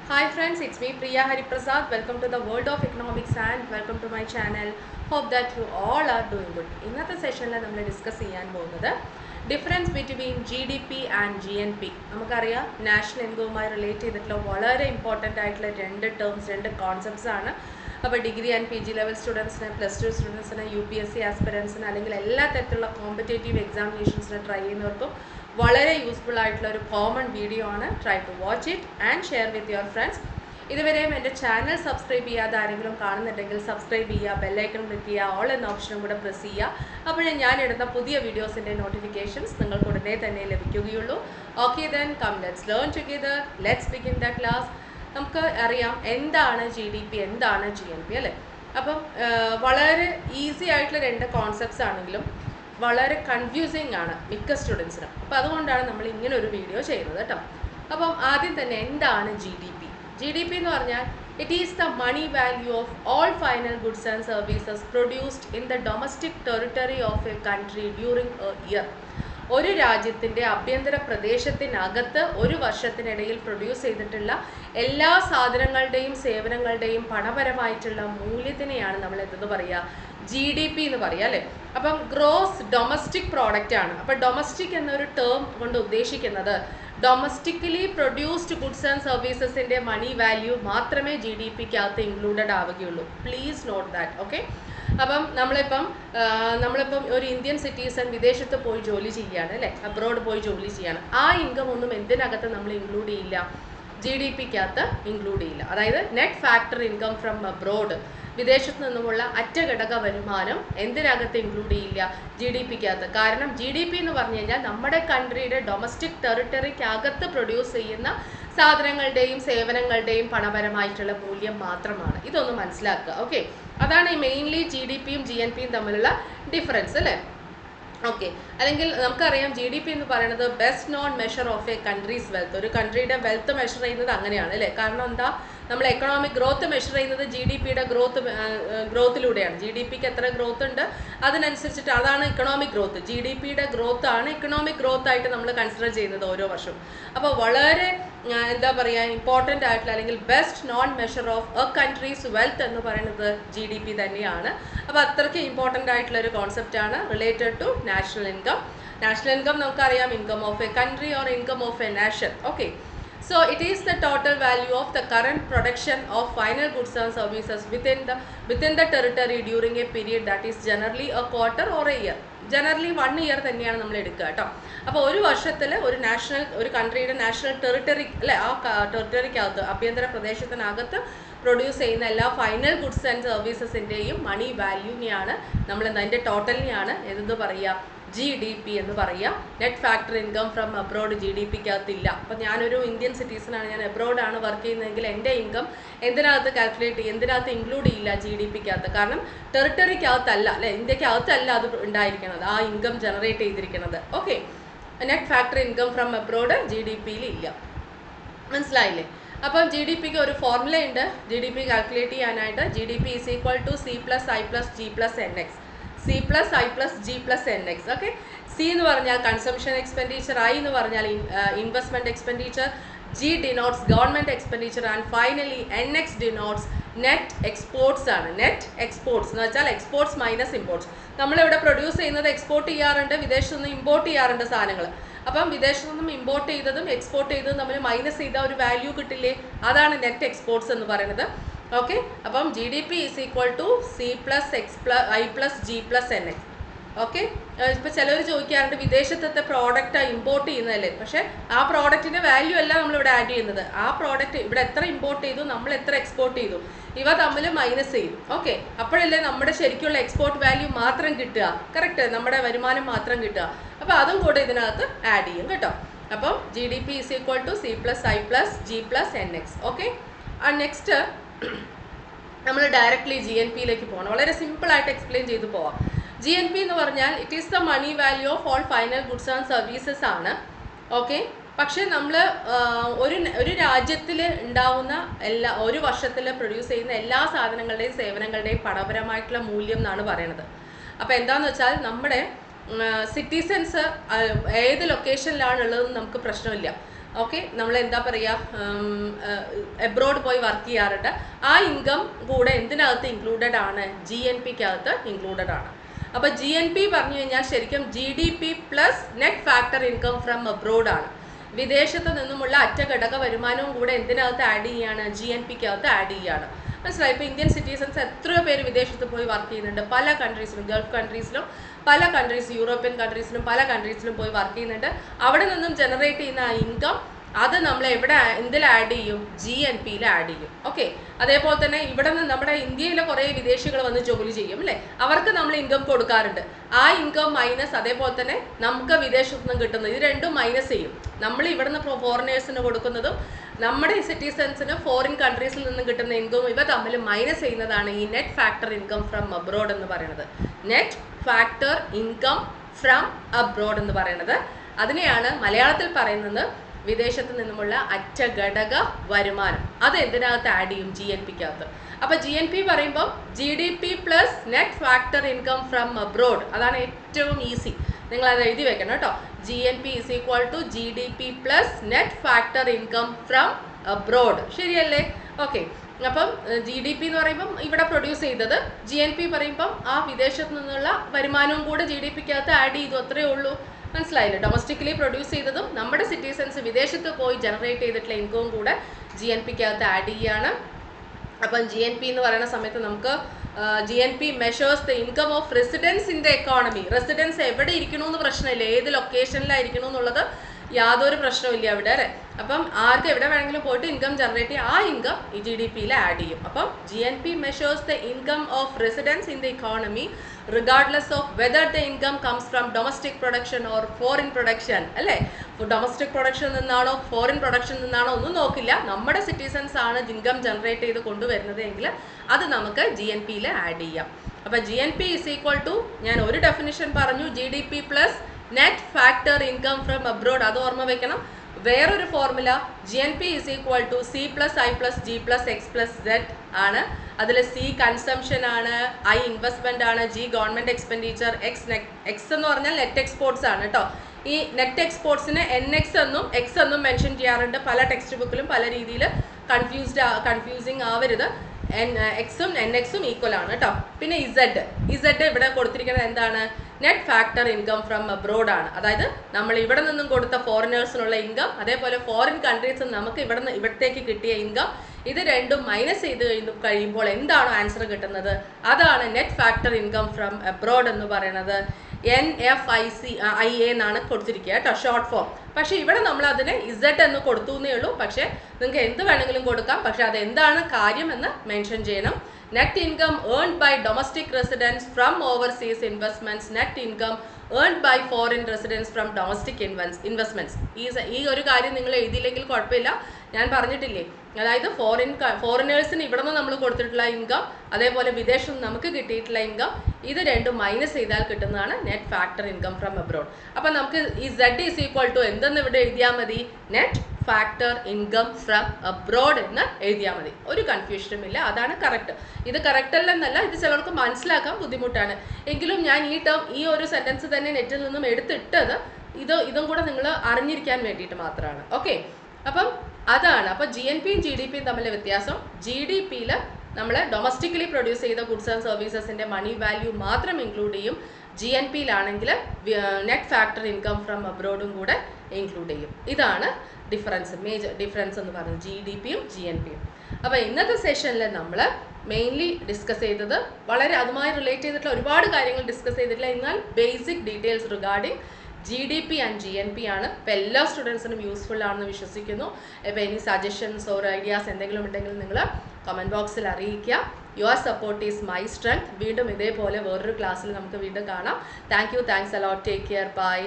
Hi friends, it's me Priya Hariprasad. Welcome to the world of economics and welcome to my channel. Hope that you all are doing good. ഇന്നത്തെ സെഷനിൽ നമ്മൾ discuss ചെയ്യാൻ പോകുന്നത് difference between G D P and G N P. നമുക്കറിയാം national ഇൻകവുമായി relate ചെയ്തിട്ടുള്ള വളരെ important ആയിട്ടുള്ള രണ്ട് ടേംസ്, രണ്ട് കോൺസെപ്റ്റ്സ് ആണ്. അപ്പോൾ degree and P G level സ്റ്റുഡൻസിന്, പ്ലസ് ടു സ്റ്റുഡൻസിന്, യു പി എസ് സി ആസ്പിറൻസിന് അല്ലെങ്കിൽ എല്ലാ തരത്തിലുള്ള കോമ്പറ്റേറ്റീവ് എക്സാമിനേഷൻസിന് ട്രൈ ചെയ്യുന്നവർക്കും വളരെ യൂസ്ഫുൾ ആയിട്ടുള്ള ഒരു കോമൺ വീഡിയോ ആണ്. Try to watch it and share with your friends. ഇതുവരെയും എൻ്റെ ചാനൽ സബ്സ്ക്രൈബ് ചെയ്യാതെ ആരെങ്കിലും കാണുന്നുണ്ടെങ്കിൽ സബ്സ്ക്രൈബ് ചെയ്യുക, ബെല്ലൈക്കൺ ക്ലിക്ക് ചെയ്യുക, ഓൾ എന്ന ഓപ്ഷനും കൂടെ പ്രസ് ചെയ്യുക. അപ്പോഴേ ഞാൻ ഇടുന്ന പുതിയ വീഡിയോസിൻ്റെ നോട്ടിഫിക്കേഷൻസ് നിങ്ങൾക്ക് ഉടനെ തന്നെ ലഭിക്കുകയുള്ളൂ. Okay then come let's learn together. Let's begin the class. നമുക്ക് അറിയാം എന്താണ് ജി ഡി പി, എന്താണ് ജി എൻ പി അല്ലേ. അപ്പം വളരെ ഈസി ആയിട്ടുള്ള രണ്ട് കോൺസെപ്റ്റ്സ് ആണെങ്കിലും വളരെ കൺഫ്യൂസിങ് ആണ് മിക്ക സ്റ്റുഡൻസിനും. അപ്പോൾ അതുകൊണ്ടാണ് നമ്മൾ ഇങ്ങനെ ഒരു വീഡിയോ ചെയ്യുന്നത് കേട്ടോ. അപ്പം ആദ്യം തന്നെ എന്താണ് G D P? G D P എന്ന് പറഞ്ഞാൽ it is the money value of all final goods and services produced in the domestic territory of a country during a year. ഒരു രാജ്യത്തിൻ്റെ ആഭ്യന്തര പ്രദേശത്തിനകത്ത് ഒരു വർഷത്തിനിടയിൽ പ്രൊഡ്യൂസ് ചെയ്തിട്ടുള്ള എല്ലാ സാധനങ്ങളുടെയും സേവനങ്ങളുടെയും പണപരമായിട്ടുള്ള മൂല്യത്തിനെയാണ് നമ്മൾ എന്തെന്ന് പറയുക, ജി ഡി പി എന്ന് പറയുക അല്ലേ. അപ്പം ഗ്രോസ് ഡൊമസ്റ്റിക് പ്രോഡക്റ്റ് ആണ്. അപ്പം ഡൊമസ്റ്റിക് എന്നൊരു ടേം കൊണ്ട് ഉദ്ദേശിക്കുന്നത് ഡൊമസ്റ്റിക്കലി പ്രൊഡ്യൂസ്ഡ് ഗുഡ്സ് ആൻഡ് സർവീസസിൻ്റെ മണി വാല്യൂ മാത്രമേ ജി ഡി പിക്കകത്ത് ഇൻക്ലൂഡഡ് ആവുകയുള്ളൂ. Please note that. ഓക്കെ. അപ്പം നമ്മളിപ്പം ഒരു ഇന്ത്യൻ സിറ്റിസൺ വിദേശത്ത് പോയി ജോലി ചെയ്യുകയാണ് അല്ലേ, അബ്രോഡ് പോയി ജോലി ചെയ്യാണ്. ആ ഇൻകം ഒന്നും എന്തിനകത്ത് നമ്മൾ ഇൻക്ലൂഡ് ചെയ്യില്ല, ജി ഡി പിക്കകത്ത് ഇൻക്ലൂഡ് ചെയ്യില്ല. അതായത് net factor income from abroad, വിദേശത്ത് നിന്നുമുള്ള അറ്റഘടക വരുമാനം എന്തിനകത്ത് ഇൻക്ലൂഡ് ചെയ്യില്ല, ജി ഡി പിക്കകത്ത്. കാരണം ജി ഡി പി എന്ന് പറഞ്ഞു കഴിഞ്ഞാൽ നമ്മുടെ കൺട്രിയുടെ ഡൊമസ്റ്റിക് ടെറിട്ടറിക്കകത്ത് പ്രൊഡ്യൂസ് ചെയ്യുന്ന സാധനങ്ങളുടെയും സേവനങ്ങളുടെയും പണപരമായിട്ടുള്ള മൂല്യം മാത്രമാണ്. ഇതൊന്ന് മനസ്സിലാക്കുക. ഓക്കെ, അതാണ് മെയിൻലി ജി ഡി പിയും ജി എൻ പിയും തമ്മിലുള്ള ഡിഫറൻസ് അല്ലേ. ഓക്കെ, അല്ലെങ്കിൽ നമുക്കറിയാം ജി ഡി പി എന്ന് പറയുന്നത് best non measure of A countries wealth. ഒരു കൺട്രിയുടെ വെൽത്ത് മെഷർ ചെയ്യുന്നത് അങ്ങനെയാണ് അല്ലേ. കാരണം എന്താ, നമ്മൾ എക്കണോമിക് ഗ്രോത്ത് മെഷർ ചെയ്യുന്നത് ജി ഡി പിയുടെ ഗ്രോത്തിലൂടെയാണ്. ജി ഡി പിക്ക് എത്ര ഗ്രോത്ത് ഉണ്ട് അതിനനുസരിച്ചിട്ട് അതാണ് ഇക്കണോമിക് ഗ്രോത്ത്. ജി ഡി പിയുടെ ഗ്രോത്ത് ആണ് ഇക്കണോമിക് ഗ്രോത്ത് ആയിട്ട് നമ്മൾ കൺസിഡർ ചെയ്യുന്നത് ഓരോ വർഷവും. അപ്പോൾ വളരെ എന്താ പറയുക, ഇമ്പോർട്ടൻ്റ് ആയിട്ടുള്ള അല്ലെങ്കിൽ best non measure of A countries wealth എന്ന് പറയുന്നത് ജി ഡി പി തന്നെയാണ്. അപ്പോൾ അത്രയ്ക്ക് ഇമ്പോർട്ടൻ്റ് ആയിട്ടുള്ള ഒരു കോൺസെപ്റ്റാണ് related to national income. National income നമുക്കറിയാം, income of a country or income of a nation. Okay, so it is the total value of the current production of final goods and services within the territory during a period that is generally a quarter or a year. Generally 1 year തന്നെയാണ് നമ്മൾ എടുക്കുക കേട്ടോ. അപ്പോൾ ഒരു വർഷത്തിൽ ഒരു കൺട്രിയുടെ national territory അല്ലെ, ആ ടെറിട്ടറിക്കകത്ത് ആഭ്യന്തര പ്രദേശത്തിനകത്ത് പ്രൊഡ്യൂസ് ചെയ്യുന്ന എല്ലാ ഫൈനൽ ഗുഡ്സ് ആൻഡ് സർവീസസിൻ്റെയും മണി വാല്യൂവിനെയാണ് നമ്മൾ അതിൻ്റെ ടോട്ടലിനെയാണ് എന്തെന്ന് പറയുക, ജി ഡി പി എന്ന് പറയുക. Net factor income from abroad G D പിക്കകത്തില്ല. അപ്പോൾ ഞാനൊരു ഇന്ത്യൻ സിറ്റിസണാണ്, ഞാൻ അബ്രോഡാണ് വർക്ക് ചെയ്യുന്നതെങ്കിൽ എൻ്റെ ഇൻകം എന്തിനകത്ത് കാൽക്കുലേറ്റ് ചെയ്യും, എന്തിനകത്ത് ഇൻക്ലൂഡ് ചെയ്യില്ല ജി ഡി പിക്കകത്ത്. കാരണം ടെറിട്ടറിക്കകത്തല്ല അല്ലെ, ഇന്ത്യക്കകത്തല്ല അത് ഉണ്ടായിരിക്കുന്നത്, ആ ഇൻകം ജനറേറ്റ് ചെയ്തിരിക്കുന്നത്. Okay, net factor income from abroad G D പിയിൽ ഇല്ല. മനസ്സിലായില്ലേ? അപ്പം ജി ഡി പിക്ക് ഒരു ഫോർമുല ഉണ്ട് ജി ഡി പി കാൽക്കുലേറ്റ് ചെയ്യാനായിട്ട്. G D P is equal to C plus I plus G plus N X. C plus I plus G plus N X. Okay, C എന്ന് പറഞ്ഞാൽ consumption expenditure, I എന്ന് പറഞ്ഞാൽ investment expenditure, G denotes government expenditure and finally N X denotes net exports ആണ്. Net exports എന്ന് വെച്ചാൽ exports minus imports. നമ്മളിവിടെ produce ചെയ്യുന്നത് export ചെയ്യാറുണ്ട്, വിദേശത്തു നിന്ന് ഇമ്പോർട്ട് ചെയ്യാറുണ്ട് സാധനങ്ങൾ. അപ്പം വിദേശത്തു നിന്നും ഇമ്പോർട്ട് ചെയ്തതും എക്സ്പോർട്ട് ചെയ്തതും തമ്മിൽ മൈനസ് ചെയ്ത ഒരു വാല്യൂ കിട്ടില്ലേ, അതാണ് നെറ്റ് എക്സ്പോർട്സ് എന്ന് പറയുന്നത്. ഓക്കെ, അപ്പം G D P is equal to C plus X plus I plus G plus N X. Okay, ഇപ്പോൾ ചിലർ ചോദിക്കാറുണ്ട് വിദേശത്തെ പ്രോഡക്റ്റാണ് ഇമ്പോർട്ട് ചെയ്യുന്നതല്ലേ, പക്ഷേ ആ പ്രോഡക്റ്റിൻ്റെ വാല്യൂ അല്ല നമ്മളിവിടെ ആഡ് ചെയ്യുന്നത്. ആ പ്രോഡക്റ്റ് ഇവിടെ എത്ര ഇമ്പോർട്ട് ചെയ്തു, നമ്മൾ എത്ര എക്സ്പോർട്ട് ചെയ്തു, ഇവ തമ്മിൽ മൈനസ് ചെയ്യും. ഓക്കെ, അപ്പോഴല്ലേ നമ്മുടെ ശരിക്കുള്ള എക്സ്പോർട്ട് വാല്യൂ മാത്രം കിട്ടുക, കറക്റ്റ്, നമ്മുടെ വരുമാനം മാത്രം കിട്ടുക. അപ്പോൾ അതും കൂടെ ഇതിനകത്ത് ആഡ് ചെയ്യും കേട്ടോ. അപ്പം G D P is equal to C plus I plus G plus N X. Okay, next നമ്മൾ ഡയറക്റ്റ്ലി ജി എൻ പിയിലേക്ക് പോകണം. വളരെ സിമ്പിളായിട്ട് എക്സ്പ്ലെയിൻ ചെയ്തു പോവാം. ജി എൻ പി എന്ന് പറഞ്ഞാൽ it is the money value of all final goods and services ആണ്. ഓക്കെ, പക്ഷേ നമ്മൾ ഒരു രാജ്യത്തിൽ ഉണ്ടാവുന്ന ഒരു വർഷത്തിൽ പ്രൊഡ്യൂസ് ചെയ്യുന്ന എല്ലാ സാധനങ്ങളുടെയും സേവനങ്ങളുടെയും പണപരമായിട്ടുള്ള മൂല്യം എന്നാണ് പറയുന്നത്. അപ്പോൾ എന്താണെന്ന് വെച്ചാൽ നമ്മുടെ സിറ്റിസൻസ് ഏത് ലൊക്കേഷനിലാണുള്ളതെന്ന് നമുക്ക് പ്രശ്നമില്ല. ഓക്കെ, നമ്മൾ എന്താ പറയുക, എബ്രോഡ് പോയി വർക്ക് ചെയ്യാറുണ്ട്. ആ ഇൻകം കൂടെ എന്തിനകത്ത് ഇൻക്ലൂഡഡ് ആണ്? GNPക്കകത്ത് ഇൻക്ലൂഡഡ് ആണ്. അപ്പോൾ GNP പറഞ്ഞു കഴിഞ്ഞാൽ ശരിക്കും GDP plus net factor income from abroad ആണ്. വിദേശത്ത് നിന്നുമുള്ള അറ്റഘടക വരുമാനവും കൂടെ എന്തിനകത്ത് ആഡ് ചെയ്യാണ്? GNPക്കകത്ത് ആഡ് ചെയ്യാണ്. മനസ്സിലായി? ഇപ്പോൾ ഇന്ത്യൻ സിറ്റിസൺസ് എത്രയോ പേര് വിദേശത്ത് പോയി വർക്ക് ചെയ്യുന്നുണ്ട്. പല കൺട്രീസിലും, ഗൾഫ് കൺട്രീസിലും പല കൺട്രീസ്, യൂറോപ്യൻ കൺട്രീസിലും പല കൺട്രീസിലും പോയി വർക്ക് ചെയ്യുന്നുണ്ട്. അവിടെ നിന്നും ജനറേറ്റ് ചെയ്യുന്ന ആ ഇൻകം അത് നമ്മൾ എവിടെ എന്തിൽ ആഡ് ചെയ്യും? GNPയിൽ ആഡ് ചെയ്യും. ഓക്കെ, അതേപോലെ തന്നെ ഇവിടെ നിന്ന് നമ്മുടെ ഇന്ത്യയിലെ കുറേ വിദേശികൾ വന്ന് ജോലി ചെയ്യും അല്ലേ, അവർക്ക് നമ്മൾ ഇൻകം കൊടുക്കാറുണ്ട്. ആ ഇൻകം മൈനസ് അതേപോലെ തന്നെ നമുക്ക് വിദേശത്തു നിന്നും കിട്ടുന്നത്, ഇത് രണ്ടും മൈനസ് ചെയ്യും. നമ്മൾ ഇവിടെ നിന്ന് ഫോറിനേഴ്സിന് കൊടുക്കുന്നതും നമ്മുടെ സിറ്റിസൺസിന് ഫോറിൻ കൺട്രീസിൽ നിന്നും കിട്ടുന്ന ഇൻകം ഇവ തമ്മിൽ മൈനസ് ചെയ്യുന്നതാണ് ഈ net factor income from abroad എന്ന് പറയുന്നത്. Net factor income from abroad എന്ന് പറയുന്നത് അതിനെയാണ് മലയാളത്തിൽ പറയുന്നത് വിദേശത്ത് നിന്നുമുള്ള അറ്റഘടക വരുമാനം. അത് എന്തിനകത്ത് ആഡ് ചെയ്യും? GNPക്കകത്ത്. അപ്പോൾ GNP പറയുമ്പോൾ GDP plus net factor income from abroad. അതാണ് ഏറ്റവും ഈസി, നിങ്ങളത് എഴുതി വെക്കണം കേട്ടോ. GNP is equal to GDP plus net factor income from abroad. ശരിയല്ലേ? ഓക്കെ, അപ്പം GDP എന്ന് പറയുമ്പം ഇവിടെ പ്രൊഡ്യൂസ് ചെയ്തത്, GNP പറയുമ്പം ആ വിദേശത്ത് നിന്നുള്ള വരുമാനവും കൂടെ GDPക്കകത്ത് ആഡ് ചെയ്തു, അത്രയേ ഉള്ളൂ. മനസ്സിലായില്ലേ? ഡൊമസ്റ്റിക്കലി പ്രൊഡ്യൂസ് ചെയ്തതും നമ്മുടെ സിറ്റിസൺസ് വിദേശത്ത് പോയി ജനറേറ്റ് ചെയ്തിട്ടുള്ള ഇൻകവും കൂടെ GNPക്കകത്ത് ആഡ് ചെയ്യാണ്. അപ്പം GNP എന്ന് പറയുന്ന സമയത്ത് നമുക്ക് GNP measures the income of residents in the economy. Residents എവിടെ ഇരിക്കണമെന്ന് പ്രശ്നമില്ല, ഏത് ലൊക്കേഷനിലായിരിക്കണം എന്നുള്ളത് യാതൊരു പ്രശ്നമില്ല അവിടെ അല്ലേ. അപ്പം ആർക്ക് എവിടെ വേണമെങ്കിലും പോയിട്ട് ഇൻകം ജനറേറ്റ് ചെയ്യും, ആ ഇൻകം ഈ GDPയിൽ ആഡ് ചെയ്യും. അപ്പം GNP measures the income of residents in the economy regardless of whether the income comes from domestic production or foreign production അല്ലേ. ഡൊമസ്റ്റിക് പ്രൊഡക്ഷൻ നിന്നാണോ ഫോറിൻ പ്രൊഡക്ഷൻ നിന്നാണോ ഒന്നും നോക്കില്ല, നമ്മുടെ സിറ്റിസൺസ് ആണ് ഇൻകം ജനറേറ്റ് ചെയ്ത് കൊണ്ടുവരുന്നത് എങ്കിൽ അത് നമുക്ക് GNPയിൽ ആഡ് ചെയ്യാം. അപ്പോൾ GNP ഈസ് ഈക്വൽ ടു, ഞാൻ ഒരു ഡെഫിനിഷൻ പറഞ്ഞു, GDP plus net factor income from abroad. അത് ഓർമ്മ വെക്കണം. വേറൊരു formula GNP is equal to C plus I plus G plus X plus Z ആണ്. അതിൽ C കൺസംഷൻ ആണ്, I ഇൻവെസ്റ്റ്മെൻ്റ് ആണ്, G ഗവൺമെൻറ് എക്സ്പെൻഡിച്ചർ, X എന്ന് പറഞ്ഞാൽ നെറ്റ് എക്സ്പോർട്സ് ആണ് കേട്ടോ. ഈ നെറ്റ് എക്സ്പോർട്സിന് NX എന്നും X എന്നും മെൻഷൻ ചെയ്യാറുണ്ട് പല ടെക്സ്റ്റ് ബുക്കിലും, പല രീതിയിൽ കൺഫ്യൂസിങ് ആവരുത്. എക്സും NXും ഈക്വൽ ആണ് കേട്ടോ. പിന്നെ ഇസഡ് ഇവിടെ കൊടുത്തിരിക്കുന്നത് എന്താണ്? Net factor income from abroad ആണ്. അതായത് നമ്മൾ ഇവിടെ നിന്നും കൊടുത്ത ഫോറിനേഴ്സിനുള്ള ഇൻകം, അതേപോലെ ഫോറിൻ കൺട്രീസിൽ നമുക്ക് ഇവിടത്തേക്ക് കിട്ടിയ ഇൻകം, ഇത് രണ്ടും മൈനസ് ചെയ്ത് കഴിയുമ്പോൾ എന്താണോ ആൻസർ കിട്ടുന്നത് അതാണ് net factor income from abroad എന്ന് പറയുന്നത്. NFICIA എന്നാണ് കൊടുത്തിരിക്കുക കേട്ടോ, ഷോർട്ട് ഫോം. പക്ഷേ ഇവിടെ നമ്മൾ അതിനെ Z എന്ന് കൊടുത്തു എന്നേ ഉള്ളൂ. പക്ഷേ നിങ്ങൾക്ക് എന്ത് വേണമെങ്കിലും കൊടുക്കാം, പക്ഷേ അതെന്താണ് കാര്യം എന്ന് മെൻഷൻ ചെയ്യണം. Net income earned by domestic residents from overseas investments, net income earned by foreign residents from domestic investments. ഈ ഒരു കാര്യം നിങ്ങൾ എഴുതിയില്ലെങ്കിൽ കുഴപ്പമില്ല, ഞാൻ പറഞ്ഞിട്ടില്ലേ. അതായത് ഫോറിനേഴ്സിന് ഇവിടെ നിന്ന് നമ്മൾ കൊടുത്തിട്ടുള്ള ഇൻകം, അതേപോലെ വിദേശത്ത് നിന്ന് നമുക്ക് കിട്ടിയിട്ടുള്ള ഇൻകം, ഇത് രണ്ടും മൈനസ് ചെയ്താൽ കിട്ടുന്നതാണ് net factor income from abroad. അപ്പം നമുക്ക് ഈ Z ഈസ് ഈക്വൽ ടു എന്തെന്ന് ഇവിടെ എഴുതിയാൽ മതി? Net factor income from abroad എന്ന് എഴുതിയാൽ മതി. ഒരു കൺഫ്യൂഷനും ഇല്ല, അതാണ് കറക്റ്റ്. ഇത് കറക്റ്റ് അല്ലെന്നല്ല, ഇത് ചിലർക്ക് മനസ്സിലാക്കാൻ ബുദ്ധിമുട്ടാണ്. എങ്കിലും ഞാൻ ഈ ഒരു സെൻറ്റൻസ് തന്നെ നെറ്റിൽ നിന്നും എടുത്തിട്ടത് ഇതും കൂടെ നിങ്ങൾ അറിഞ്ഞിരിക്കാൻ വേണ്ടിയിട്ട് മാത്രമാണ്. ഓക്കെ, അപ്പം അതാണ്. അപ്പോൾ GNPയും GDPയും തമ്മിലെ വ്യത്യാസം, GDPയിൽ നമ്മൾ ഡൊമസ്റ്റിക്കലി പ്രൊഡ്യൂസ് ചെയ്ത ഗുഡ്സ് ആൻഡ് സർവീസസിൻ്റെ മണി വാല്യൂ മാത്രം ഇൻക്ലൂഡ് ചെയ്യും. GNPയിലാണെങ്കിൽ നെറ്റ് ഫാക്ടർ ഇൻകം ഫ്രം അബ്രോഡും കൂടെ ഇൻക്ലൂഡ് ചെയ്യും. ഇതാണ് ഡിഫറൻസ്, മേജർ ഡിഫറൻസ് എന്ന് പറയുന്നത് GDPയും GNPയും. അപ്പോൾ ഇന്നത്തെ സെഷനിൽ നമ്മൾ മെയിൻലി ഡിസ്കസ് ചെയ്തത് അതുമായി റിലേറ്റ് ചെയ്തിട്ടുള്ള ഒരുപാട് കാര്യങ്ങൾ ഡിസ്കസ് ചെയ്തിട്ടില്ല, എന്നാൽ basic details regarding GDP and GNP ആണ്. ഇപ്പോൾ എല്ലാ സ്റ്റുഡൻസിനും യൂസ്ഫുൾ ആണെന്ന് വിശ്വസിക്കുന്നു. ഇപ്പോൾ ഇനി സജഷൻസ് ഓർ ഐഡിയാസ് എന്തെങ്കിലും ഉണ്ടെങ്കിൽ നിങ്ങൾ കമൻറ്റ് ബോക്സിൽ അറിയിക്കുക. Your support is my strength. വീണ്ടും ഇതേപോലെ വേറൊരു ക്ലാസ്സിൽ നമുക്ക് വീണ്ടും കാണാം. Thanks a lot. Take care. By.